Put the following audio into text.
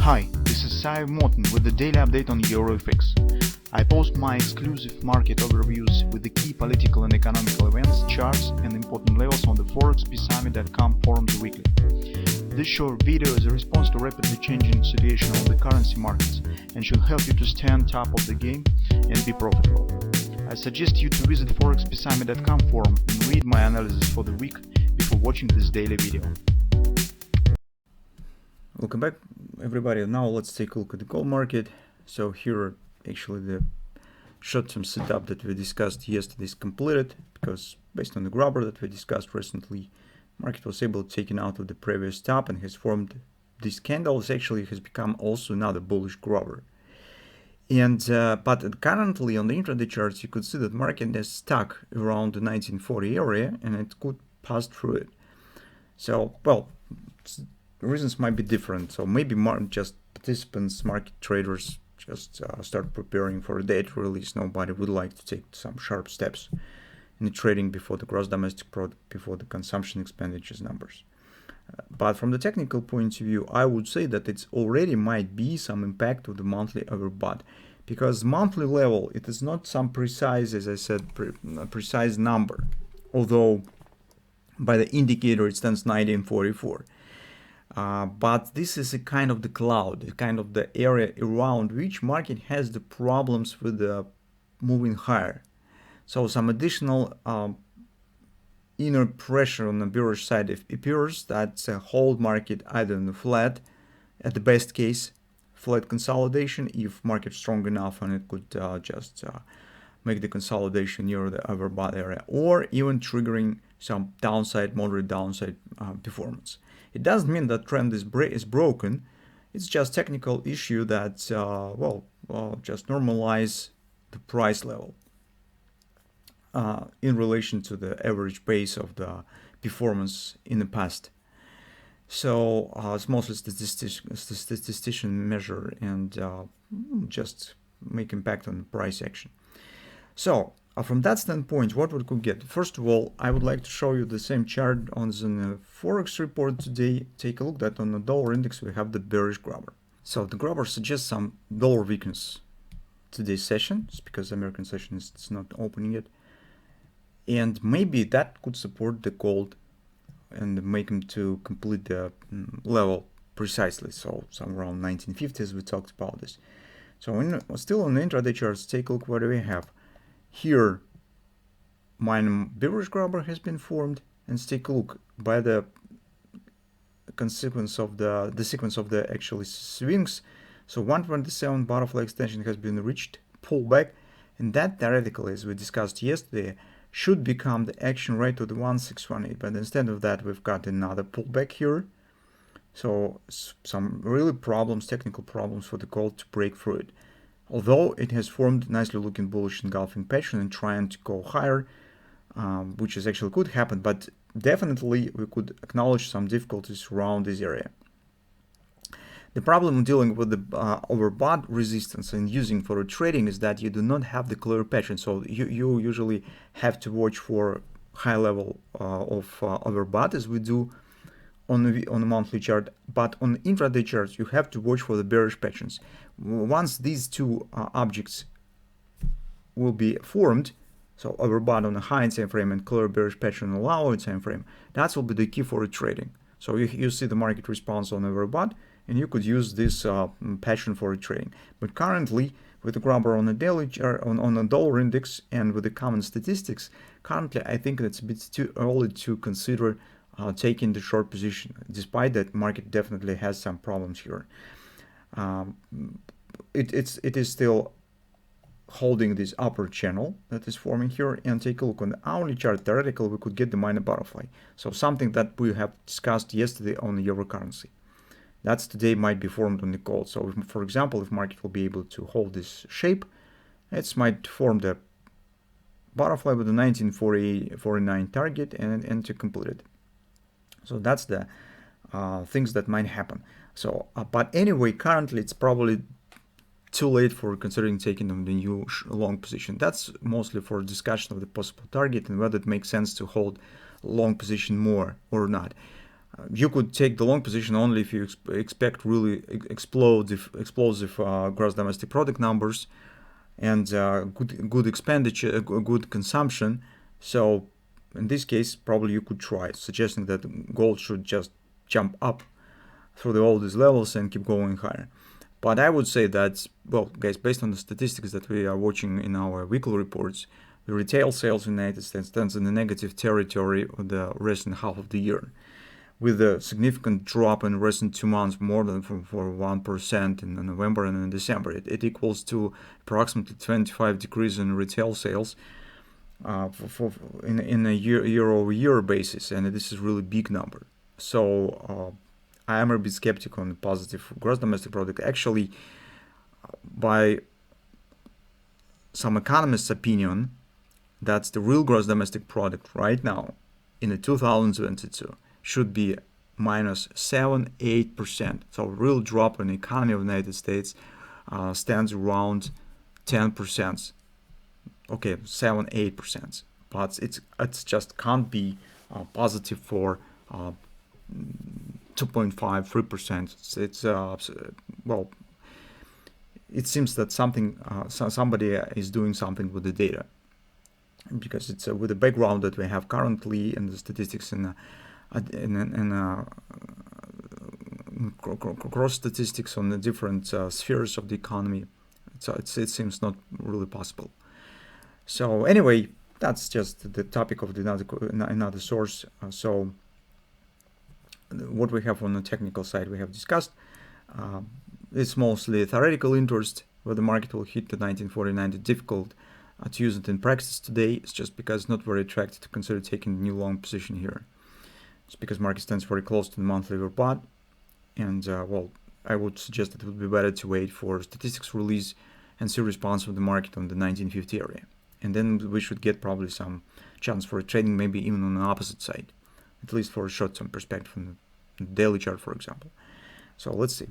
Hi, this is Sive Morten with the daily update on EuroFX. I post my exclusive market overviews with the key political and economical events, charts and important levels on the ForexPeaceArmy.com forums weekly. This short video is a response to rapidly changing situation on the currency markets and should help you to stay on top of the game and be profitable. I suggest you to visit ForexPeaceArmy.com forum and read my analysis for the week before watching this daily video. Welcome back, everybody. Now let's take a look at the gold market. So here actually the short-term setup that we discussed yesterday is completed, because based on the grabber that we discussed recently, market was able to take it out of the previous top and has formed these candles. Actually has become also another bullish grabber. And but currently on the intraday charts you could see that market is stuck around the 1940 area and it could pass through it. So well, reasons might be different. So maybe just participants, market traders just start preparing for a date release. Nobody would like to take some sharp steps in the trading before the gross domestic product, before the consumption expenditures numbers. But from the technical point of view, I would say that it's already might be some impact of the monthly overbought, because monthly level, it is not some precise, as I said, precise number, although by the indicator it stands 1944. But this is a kind of the cloud, a kind of the area around which market has the problems with the moving higher. So some additional inner pressure on the bearish side appears. That's a hold market either in the flat, at the best case, flat consolidation if market strong enough and it could just make the consolidation near the overbought area, or even triggering some downside, moderate downside performance. It doesn't mean that trend is broken. It's just technical issue that just normalize the price level in relation to the average pace of the performance in the past. So it's mostly statistician measure and just make impact on the price action. So from that standpoint, what we could get? First of all, I would like to show you the same chart on the Forex report today. Take a look that on the dollar index we have the bearish grabber. So the grabber suggests some dollar weakness today's session. It's because the American session is not opening yet. And maybe that could support the gold and make them to complete the level precisely. So somewhere around 1950s we talked about this. So still on the intraday charts, take a look what do we have. Here, minor bearish grabber has been formed, and let's take a look by the consequence of the sequence of the actually swings. So 127 butterfly extension has been reached, pullback, and that theoretically, as we discussed yesterday, should become the action rate of the 1618. But instead of that, we've got another pullback here. So some really technical problems for the gold to break through it. Although it has formed nicely looking bullish engulfing pattern and trying to go higher, which is actually could happen, but definitely we could acknowledge some difficulties around this area. The problem dealing with the overbought resistance and using for trading is that you do not have the clear pattern. So you usually have to watch for high level of overbought as we do on the monthly chart, but on the intraday charts you have to watch for the bearish patterns. Once these two objects will be formed, so overbought on a high time frame and clear bearish pattern on a lower time frame, that will be the key for trading. So you see the market response on overbought, and you could use this pattern for trading. But currently, with the grabber on the daily chart, on the dollar index, and with the common statistics, currently I think it's a bit too early to consider taking the short position, despite that market definitely has some problems here. It is still holding this upper channel that is forming here. And take a look on the hourly chart. Theoretically, we could get the minor butterfly. So something that we have discussed yesterday on the euro currency. That's today might be formed on the gold. So if, for example, if market will be able to hold this shape, it might form the butterfly with the 1949 target and to complete it. So that's the things that might happen. So, but anyway, currently it's probably too late for considering taking the new long position. That's mostly for discussion of the possible target and whether it makes sense to hold long position more or not. You could take the long position only if you expect really explosive gross domestic product numbers and good expenditure, good consumption. So in this case, probably you could try, suggesting that gold should just jump up through all these levels and keep going higher. But I would say that, well, guys, based on the statistics that we are watching in our weekly reports, the retail sales in the United States stands in the negative territory of the recent half of the year, with a significant drop in recent 2 months, more than for 1% in November and in December. It equals to approximately 25 decrease in retail sales in a year-over-year basis, and this is really big number. So I am a bit skeptical on the positive gross domestic product. Actually, by some economists' opinion, that's the real gross domestic product right now in the 2022 should be minus 7-8%. So real drop in the economy of the United States stands around 10%. Okay, 7-8%. But it's just can't be positive for 2.5-3%. It's well, it seems that somebody is doing something with the data, because it's with the background that we have currently and the statistics in cross statistics on the different spheres of the economy. So it seems not really possible. So anyway, that's just the topic of another source. So what we have on the technical side we have discussed. It's mostly theoretical interest. Where the market will hit the 1949, it's difficult to use it in practice today. It's just because it's not very attractive to consider taking a new long position here. It's because market stands very close to the monthly overbought, and well, I would suggest that it would be better to wait for statistics release and see response of the market on the 1950 area, and then we should get probably some chance for trading, maybe even on the opposite side, at least for a short-term perspective from the daily chart, for example. So let's see.